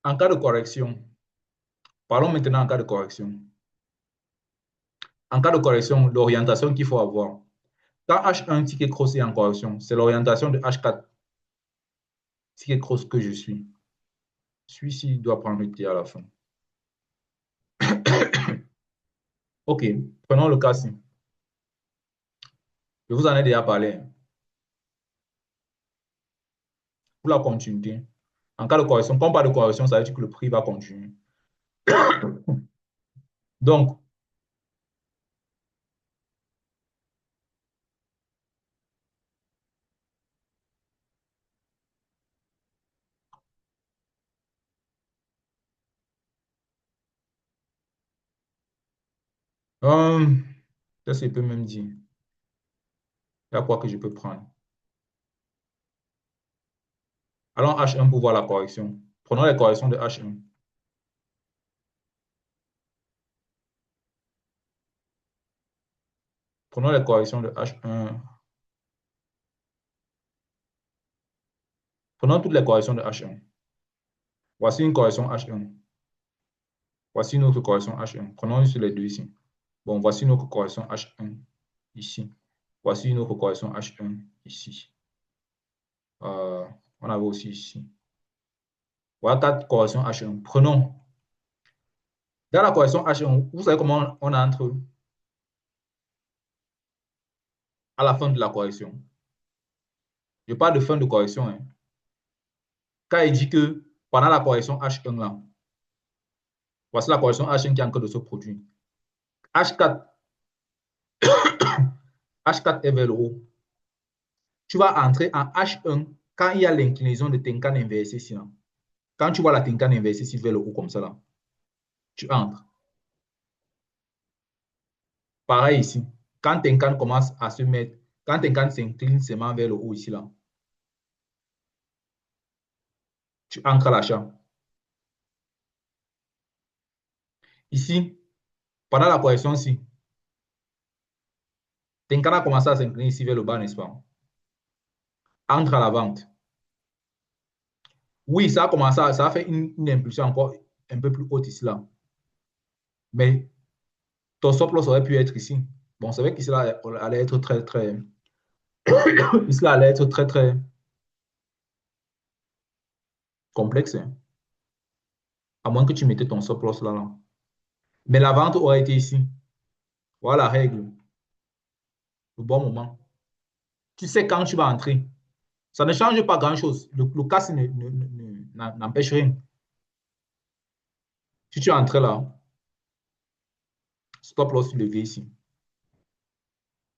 En cas de correction, parlons maintenant en cas de correction. En cas de correction, l'orientation qu'il faut avoir. Quand H1 ticket cross est en correction, c'est l'orientation de H4 ticket cross que je suis. Celui-ci doit prendre le T à la fin. OK, prenons le cas-ci. Je vous en ai déjà parlé. Pour la continuité, en cas de correction, quand on parle de correction, ça veut dire que le prix va continuer. Donc, ça, je peux même dire. Il y a quoi que je peux prendre? Allons H1 pour voir la correction. Prenons les corrections de H1. Prenons les corrections de H1. Prenons toutes les corrections de H1. Voici une correction H1. Voici une autre correction H1. Prenons sur les deux ici. Bon, voici une autre correction H1 ici. Voici une autre correction H1 ici. On avait aussi ici. Voilà quatre corrections H1. Prenons. Dans la correction H1, vous savez comment on entre à la fin de la correction. Je parle de fin de correction. Hein. Quand il dit que pendant la correction H1, là, voici la correction H1 qui est en train de se produire. H4, H4 est vers le haut. Tu vas entrer en H1 quand il y a l'inclinaison de Tenkan inversé ici. Là. Quand tu vois la Tenkan inversée ici vers le haut comme ça, là, tu entres. Pareil ici. Quand Tenkan commence à se mettre, quand Tenkan s'incline seulement vers le haut ici, là, tu entres à l'achat. Ici, pendant la correction ici, Tenkan a commencé à s'incliner ici vers le bas, n'est-ce pas? Entre à la vente. Oui, ça a commencé, ça a fait une impulsion encore un peu plus haute ici, là. Mais ton stop loss aurait pu être ici. Bon, c'est vrai qu'ici, là, allait être très, très, ici, là, allait être très, très complexe. Hein. À moins que tu mettais ton stop loss là, là. Mais la vente aurait été ici. Voilà la règle. Le bon moment. Tu sais quand tu vas entrer. Ça ne change pas grand-chose. Le casse n'empêche rien. Si tu entres là, stop loss levé ici.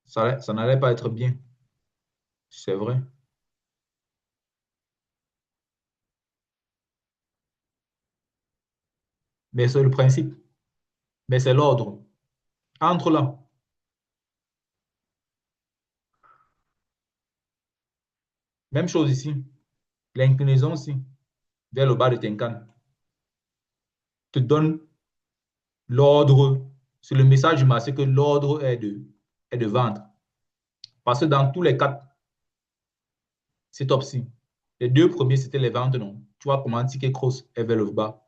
Ça n'allait pas être bien. C'est vrai. Mais c'est le principe. Mais c'est l'ordre. Entre là. Même chose ici. L'inclinaison ici, vers le bas de Tenkan, te donne l'ordre. C'est le message du marché que l'ordre est de vendre. Parce que dans tous les quatre, c'est top ci. Les deux premiers, c'était les ventes, non? Tu vois comment ticket cross est vers le bas.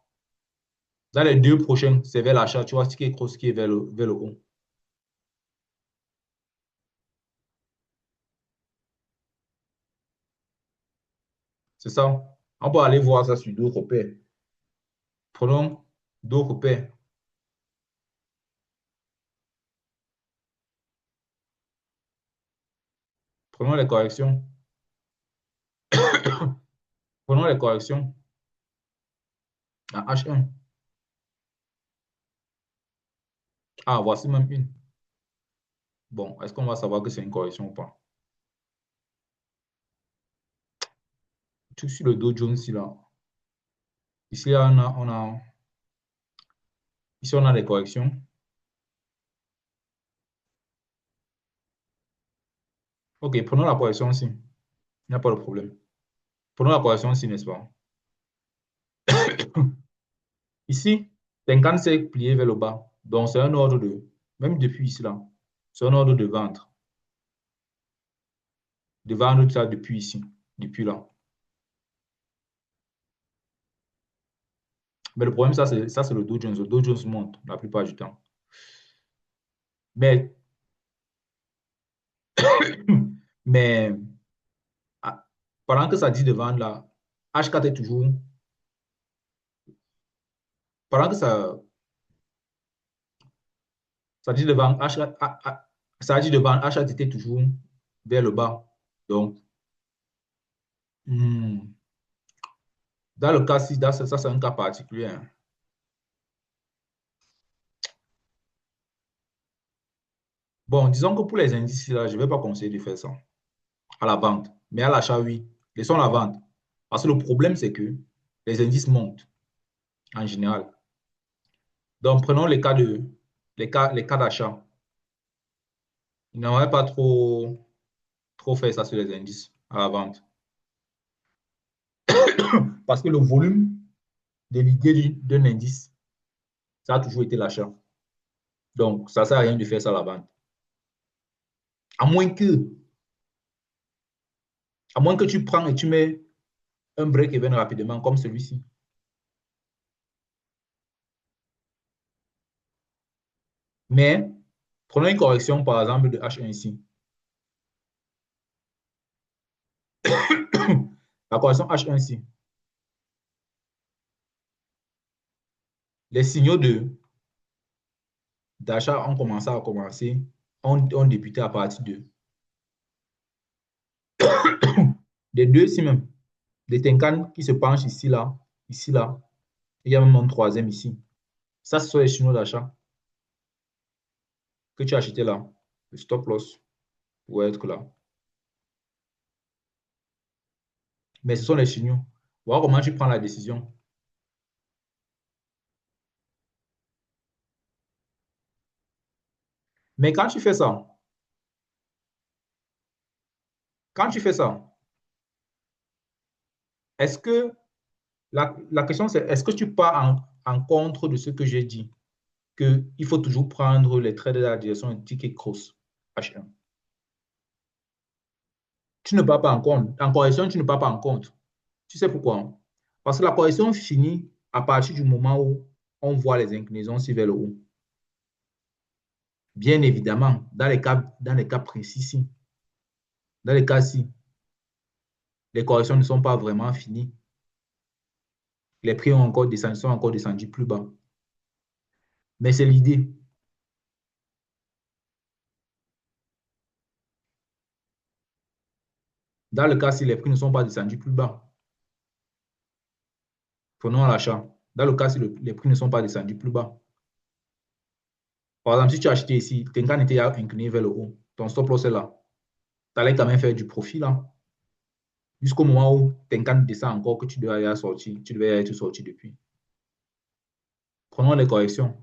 Dans les deux prochains, c'est vers l'achat. Tu vois ticket cross qui est vers le haut. C'est ça. On peut aller voir ça sur d'autres paires. Prenons d'autres paires. Prenons les corrections. Prenons les corrections à H1. Ah, voici même une. Bon, est-ce qu'on va savoir que c'est une correction ou pas? Tout sur le Dow Jones, ici, là. Ici, là, ici, on a des corrections. OK, prenons la correction ici. Il n'y a pas de problème. Prenons la correction ici, n'est-ce pas? Ici, Tenkan s'est plié vers le bas. Donc, c'est un ordre de, même depuis ici, là, c'est un ordre de vente. De vendre ça depuis ici, depuis là. Mais le problème, ça, c'est le Dow Jones. Le Dow Jones monte la plupart du temps. Mais, mais ah, pendant que ça dit de vendre là, H4 est toujours. Pendant que ça dit de vendre, ça dit de vendre, H4 était toujours vers le bas. Donc, hmm, dans le cas ci, ça, c'est un cas particulier, hein. Bon, disons que pour les indices, là, je ne vais pas conseiller de faire ça à la vente. Mais à l'achat, oui. Laissons la vente. Parce que le problème, c'est que les indices montent en général. Donc, prenons les cas d'achat. Il n'aurait pas trop fait ça sur les indices à la vente. Parce que le volume de l'idée d'un indice, ça a toujours été l'achat. Donc, ça ne sert à rien de faire ça à la vente. À moins que, à moins que tu prends et tu mets un break-even rapidement comme celui-ci. Mais, prenons une correction, par exemple, de H1 ici. La correction H1 ici. Les signaux d'achat ont débuté à partir des deux ici même. Des Tenkan qui se penchent ici, là, ici, là. Il y a même un troisième ici. Ça, ce sont les signaux d'achat que tu as acheté là. Le stop loss pour être là. Mais ce sont les signaux. Voilà comment tu prends la décision. Mais quand tu fais ça, est-ce que la question c'est est-ce que tu pars en contre de ce que j'ai dit, qu'il faut toujours prendre les traits de la direction du ticket cross H1. Tu ne pars pas en compte. En correction, tu ne pars pas en compte. Tu sais pourquoi? Parce que la correction finit à partir du moment où on voit les inclinaisons vers le haut. Bien évidemment, dans les cas précis, dans les cas-ci, les corrections ne sont pas vraiment finies. Les prix sont encore descendus plus bas. Mais c'est l'idée. Dans le cas si les prix ne sont pas descendus plus bas, prenons l'achat. Dans le cas si les prix ne sont pas descendus plus bas. Par exemple, si tu as acheté ici, Tenkan était incliné vers le haut, ton stop loss est là. Tu allais quand même faire du profit là. Jusqu'au moment où Tenkan descend encore, que tu devais être sorti. Tu devais être sorti depuis. Prenons les corrections.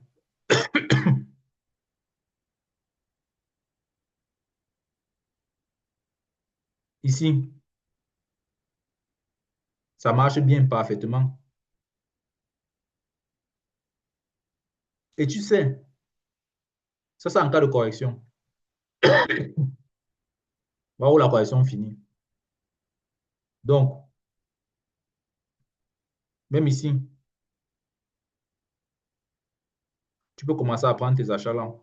Ici, ça marche bien parfaitement. Et tu sais, ça c'est en cas de correction. Là où la correction finit. Donc, même ici, tu peux commencer à prendre tes achats là.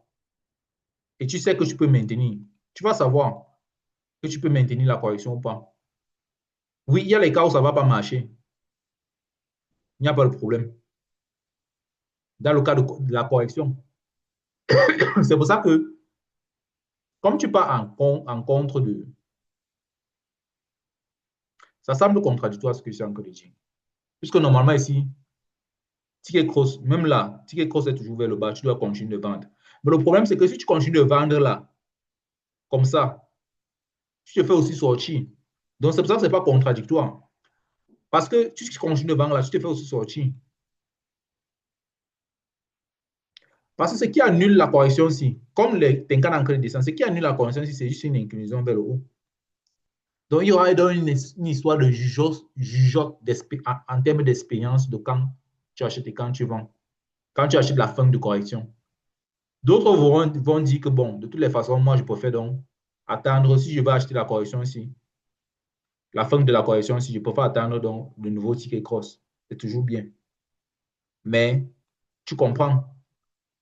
Et tu sais que tu peux maintenir. Tu vas savoir que tu peux maintenir la correction ou pas. Oui, il y a les cas où ça ne va pas marcher. Il n'y a pas de problème. Dans le cas de la correction. C'est pour ça que, comme tu pars en contre de. Ça semble contradictoire ce que je suis en train de dire. Puisque normalement ici, ticket cross, même là, ticket cross est toujours vers le bas, tu dois continuer de vendre. Mais le problème, c'est que si tu continues de vendre là, comme ça, tu te fais aussi sortir. Donc c'est pour ça que ce n'est pas contradictoire. Parce que si tu continues de vendre là, tu te fais aussi sortir. Parce que ce qui annule la correction ici, comme les Tenkan en crédit descend, ce qui annule la correction ici, c'est juste une inclinaison vers le haut. Donc, il y aura une histoire de jugeote en termes d'expérience de quand tu achètes et quand tu vends. Quand tu achètes la fin de correction. D'autres vont dire que, bon, de toutes les façons, moi, je préfère donc attendre si je vais acheter la correction ici. La fin de la correction ici, je préfère attendre donc le nouveau ticket cross. C'est toujours bien. Mais tu comprends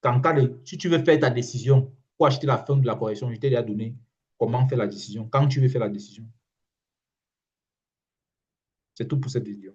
qu'en cas de, si tu veux faire ta décision pour acheter la fin de la correction, je t'ai déjà donné comment faire la décision, quand tu veux faire la décision. C'est tout pour cette vidéo.